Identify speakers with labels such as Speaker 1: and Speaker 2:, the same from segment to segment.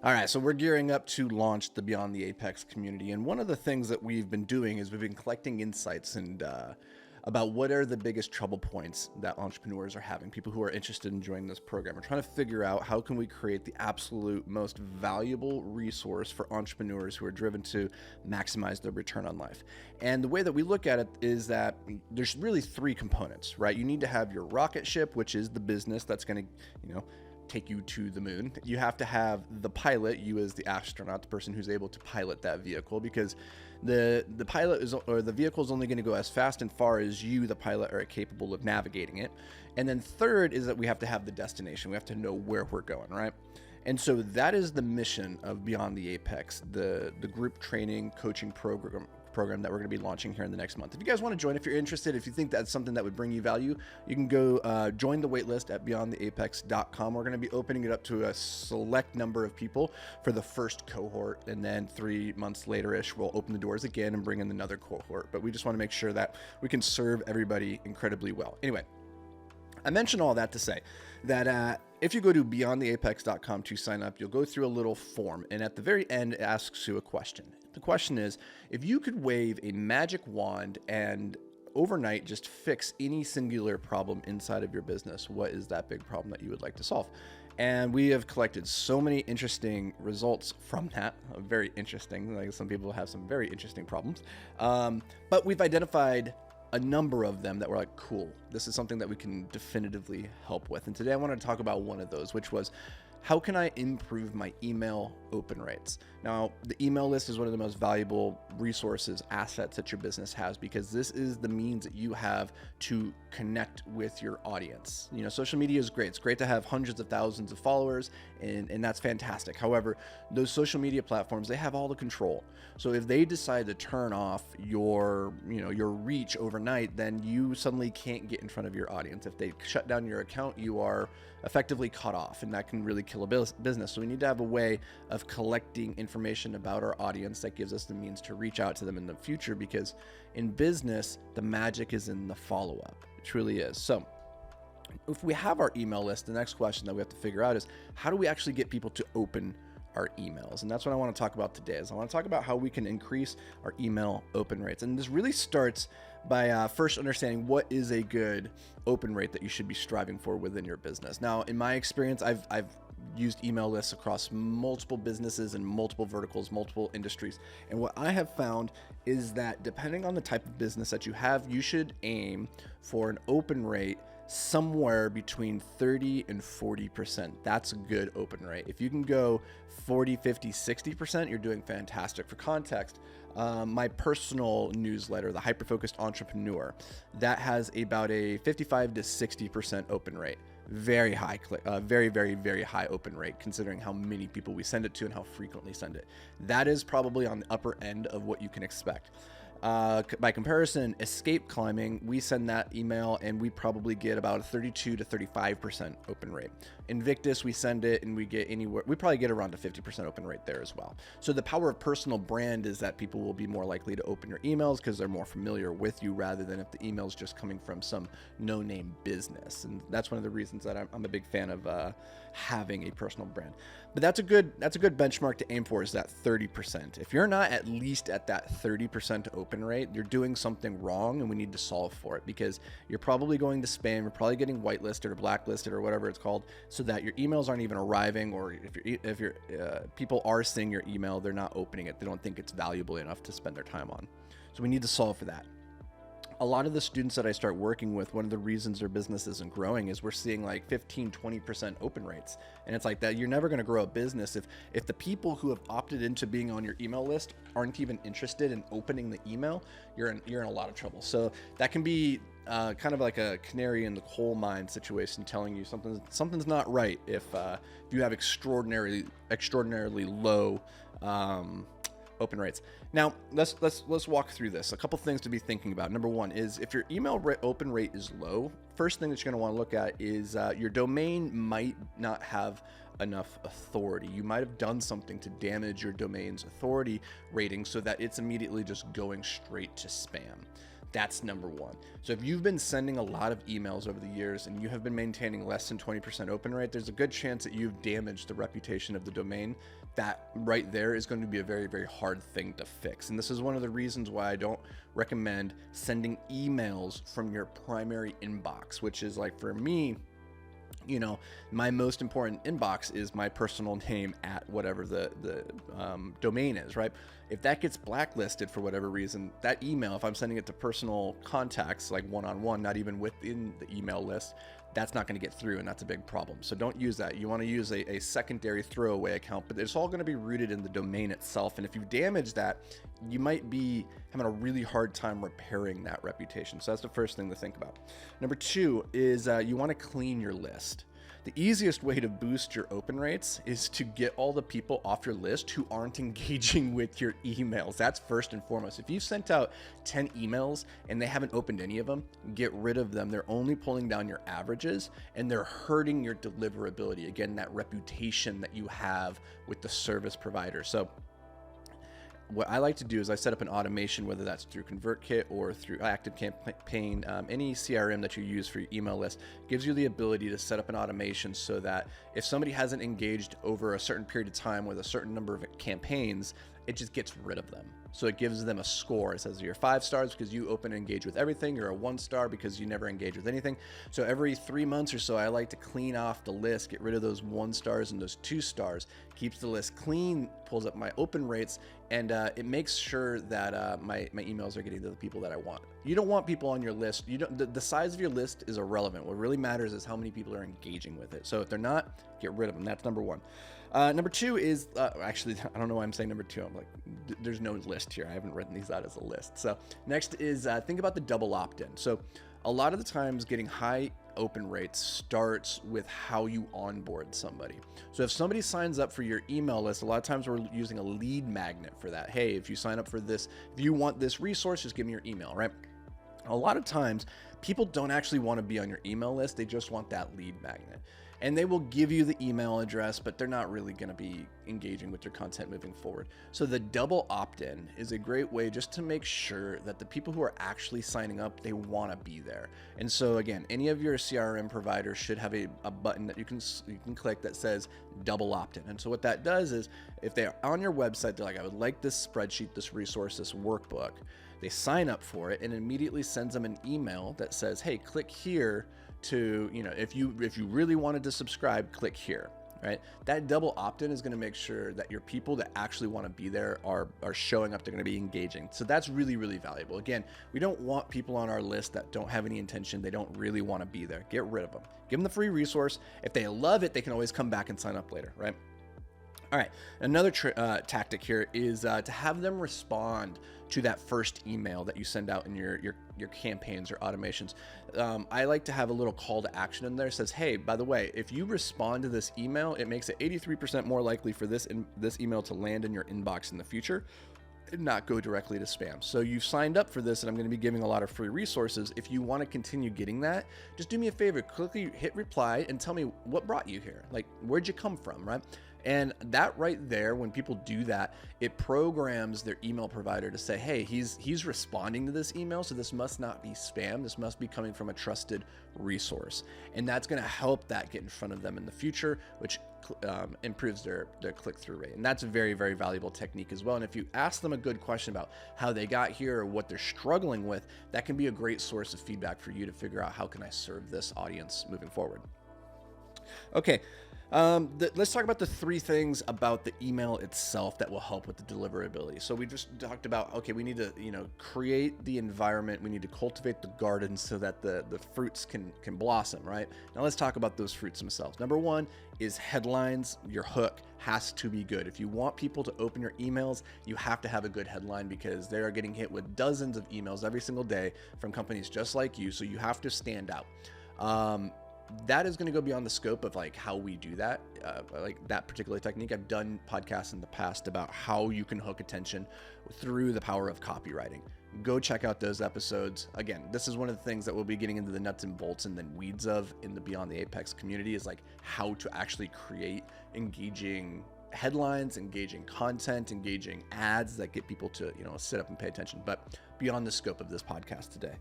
Speaker 1: All right, so we're gearing up to launch the Beyond the Apex community, and one of the things that we've been doing is we've been collecting insights and about what are the biggest trouble points that entrepreneurs are having, people who are interested in joining this program. We're trying to figure out how can we create the absolute most valuable resource for entrepreneurs who are driven to maximize their return on life. And the way that we look at it is that there's really three components, right? You need to have your rocket ship, which is the business that's going to, take you to the moon. You have to have the pilot, you as the astronaut, the person who's able to pilot that vehicle, because the pilot is, or the vehicle is only going to go as fast and far as you, the pilot, are capable of navigating it. And then third is that we have to have the destination. We have to know where we're going, right? And so that is the mission of Beyond the Apex, the group training coaching program that we're going to be launching here in the next month. If you guys want to join, if you're interested, if you think that's something that would bring you value, you can go join the waitlist at beyondtheapex.com. We're going to be opening it up to a select number of people for the first cohort, and then 3 months later-ish, we'll open the doors again and bring in another cohort. But we just want to make sure that we can serve everybody incredibly well. Anyway, I mentioned all that to say that if you go to beyondtheapex.com to sign up, you'll go through a little form, and at the very end, it asks you a question. The question is, if you could wave a magic wand and overnight just fix any singular problem inside of your business, what is that big problem that you would like to solve? And we have collected so many interesting results from that. Very interesting. Like, some people have some very interesting problems. But we've identified a number of them that were like, cool, this is something that we can definitively help with. And today I want to talk about one of those, which was, how can I improve my email open rates? Now, the email list is one of the most valuable resources, assets that your business has, because this is the means that you have to connect with your audience. Social media is great. It's great to have hundreds of thousands of followers, and that's fantastic. However, those social media platforms, they have all the control. So if they decide to turn off your reach overnight, then you suddenly can't get in front of your audience. If they shut down your account, you are effectively cut off, and that can really kill a business. So we need to have a way of collecting information about our audience that gives us the means to reach out to them in the future, because in business, the magic is in the follow-up. It truly is. So if we have our email list, the next question that we have to figure out is, how do we actually get people to open our emails? And that's what I want to talk about today. Is I want to talk about how we can increase our email open rates. And this really starts by first understanding what is a good open rate that you should be striving for within your business. Now, in my experience, I've used email lists across multiple businesses and multiple verticals, multiple industries. And what I have found is that depending on the type of business that you have, you should aim for an open rate somewhere between 30 and 40%. That's a good open rate. If you can go 40, 50, 60%, you're doing fantastic. For context, my personal newsletter, the Hyper-Focused Entrepreneur, that has about a 55 to 60% open rate. Very high, very, very, very high open rate, considering how many people we send it to and how frequently send it. That is probably on the upper end of what you can expect. By comparison, escape climbing, we send that email and we probably get about a 32 to 35% open rate. Invictus, we send it and we get anywhere, we probably get around a 50% open rate there as well. So the power of personal brand is that people will be more likely to open your emails because they're more familiar with you, rather than if the email is just coming from some no-name business. And that's one of the reasons that I'm a big fan of having a personal brand. But that's a good benchmark to aim for, is that 30%. If you're not at least at that 30% open rate, you're doing something wrong, and we need to solve for it, because you're probably going to spam, you're probably getting whitelisted or blacklisted or whatever it's called, so that your emails aren't even arriving, or if your people are seeing your email, they're not opening it. They don't think it's valuable enough to spend their time on. So we need to solve for that. A lot of the students that I start working with, one of the reasons their business isn't growing is we're seeing like 15, 20% open rates. And it's like that. You're never going to grow a business if the people who have opted into being on your email list aren't even interested in opening the email. You're in a lot of trouble. So that can be kind of like a canary in the coal mine situation, telling you something's not right if you have extraordinarily low open rates. Now, let's walk through this. A couple things to be thinking about. Number one is, if your email open rate is low, first thing that you're going to want to look at is your domain might not have enough authority. You might have done something to damage your domain's authority rating so that it's immediately just going straight to spam. That's number one. So if you've been sending a lot of emails over the years and you have been maintaining less than 20% open rate, there's a good chance that you've damaged the reputation of the domain. That right there is going to be a very, very hard thing to fix. And this is one of the reasons why I don't recommend sending emails from your primary inbox, which is like, for me, you know, my most important inbox is my personal name at whatever the domain is, right? If that gets blacklisted for whatever reason, that email, if I'm sending it to personal contacts, like one-on-one, not even within the email list, that's not going to get through, and that's a big problem. So don't use that. You want to use a secondary throwaway account, but it's all going to be rooted in the domain itself. And if you damage that, you might be having a really hard time repairing that reputation. So that's the first thing to think about. Number two is you want to clean your list. The easiest way to boost your open rates is to get all the people off your list who aren't engaging with your emails. That's first and foremost. If you've sent out 10 emails and they haven't opened any of them, get rid of them. They're only pulling down your averages and they're hurting your deliverability. Again, that reputation that you have with the service provider. So what I like to do is I set up an automation, whether that's through ConvertKit or through ActiveCampaign. Any CRM that you use for your email list gives you the ability to set up an automation so that if somebody hasn't engaged over a certain period of time with a certain number of campaigns, it just gets rid of them. So it gives them a score. It says you're 5 stars because you open and engage with everything. You're a 1 star because you never engage with anything. So every 3 months or so, I like to clean off the list, get rid of those 1 stars and those 2 stars, keeps the list clean, pulls up my open rates, and it makes sure that my emails are getting to the people that I want. You don't want people on your list. You don't. The size of your list is irrelevant. What really matters is how many people are engaging with it. So if they're not, get rid of them. That's number one. Number two is, actually, I don't know why I'm saying number two. I'm like, there's no list here. I haven't written these out as a list. So next is think about the double opt-in. So a lot of the times getting high open rates starts with how you onboard somebody. So if somebody signs up for your email list, a lot of times we're using a lead magnet for that. Hey, if you sign up for this, if you want this resource, just give me your email, right? A lot of times people don't actually want to be on your email list. They just want that lead magnet. And they will give you the email address, but they're not really going to be engaging with your content moving forward. So the double opt-in is a great way just to make sure that the people who are actually signing up, they want to be there. And so again, any of your CRM providers should have a button that you can click that says double opt-in. And so what that does is if they're on your website, they're like, I would like this spreadsheet, this resource, this workbook. They sign up for it and immediately sends them an email that says, hey, click here to, you know, if you really wanted to subscribe, click here, right? That double opt-in is going to make sure that your people that actually want to be there are showing up. They're going to be engaging. So that's really, really valuable. Again, we don't want people on our list that don't have any intention. They don't really want to be there. Get rid of them. Give them the free resource. If they love it, they can always come back and sign up later, right? All right, another tactic here is to have them respond to that first email that you send out in your campaigns or automations. I like to have a little call to action in there. It says, hey, by the way, if you respond to this email, it makes it 83% more likely for this email to land in your inbox in the future and not go directly to spam. So you've signed up for this and I'm going to be giving a lot of free resources. If you want to continue getting that, just do me a favor, quickly hit reply and tell me what brought you here. Like, where'd you come from, right? And that right there, when people do that, it programs their email provider to say, hey, he's responding to this email, so this must not be spam. This must be coming from a trusted resource. And that's going to help that get in front of them in the future, which improves their click-through rate. And that's a very, very valuable technique as well. And if you ask them a good question about how they got here or what they're struggling with, that can be a great source of feedback for you to figure out how can I serve this audience moving forward. Okay. Let's talk about the 3 things about the email itself that will help with the deliverability. So we just talked about, okay, we need to, create the environment. We need to cultivate the garden so that the fruits can blossom, right? Now let's talk about those fruits themselves. Number 1 is headlines. Your hook has to be good. If you want people to open your emails, you have to have a good headline because they are getting hit with dozens of emails every single day from companies just like you. So you have to stand out. That is going to go beyond the scope of like how we do that, like that particular technique. I've done podcasts in the past about how you can hook attention through the power of copywriting. Go check out those episodes. Again, this is one of the things that we'll be getting into the nuts and bolts and then weeds of in the Beyond the Apex community is like how to actually create engaging headlines, engaging content, engaging ads that get people to, sit up and pay attention, but beyond the scope of this podcast today.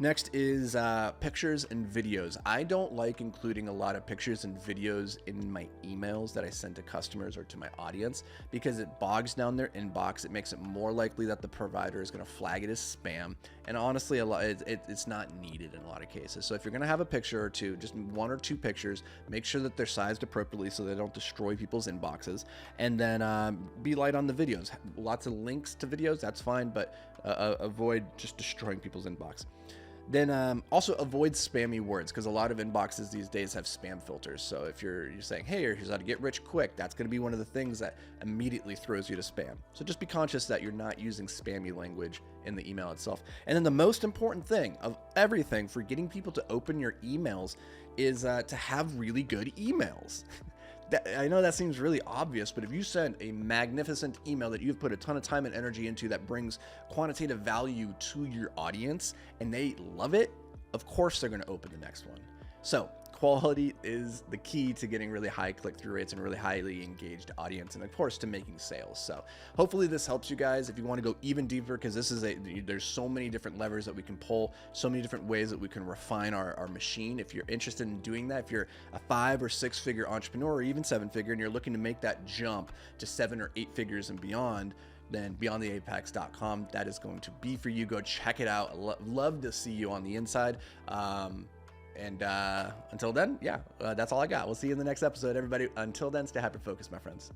Speaker 1: Next is pictures and videos. I don't like including a lot of pictures and videos in my emails that I send to customers or to my audience because it bogs down their inbox. It makes it more likely that the provider is going to flag it as spam. And honestly, it's not needed in a lot of cases. So if you're going to have a picture or two, just 1 or 2 pictures, make sure that they're sized appropriately so they don't destroy people's inboxes. And then be light on the videos. Lots of links to videos, that's fine, but avoid just destroying people's inbox. Then also avoid spammy words because a lot of inboxes these days have spam filters. So if you're saying, hey, here's how to get rich quick, that's going to be one of the things that immediately throws you to spam. So just be conscious that you're not using spammy language in the email itself. And then the most important thing of everything for getting people to open your emails is to have really good emails. I know that seems really obvious, but if you send a magnificent email that you've put a ton of time and energy into that brings quantitative value to your audience and they love it, of course they're going to open the next one. So quality is the key to getting really high click-through rates and really highly engaged audience, and of course to making sales. So hopefully this helps you guys. If you want to go even deeper, because there's so many different levers that we can pull, so many different ways that we can refine our machine. If you're interested in doing that, if you're a 5 or 6 figure entrepreneur or even 7 figure and you're looking to make that jump to 7 or 8 figures and beyond, then beyondtheapex.com, that is going to be for you. Go check it out. Love to see you on the inside. And until then, that's all I got. We'll see you in the next episode, everybody. Until then, stay hyper-focused, my friends.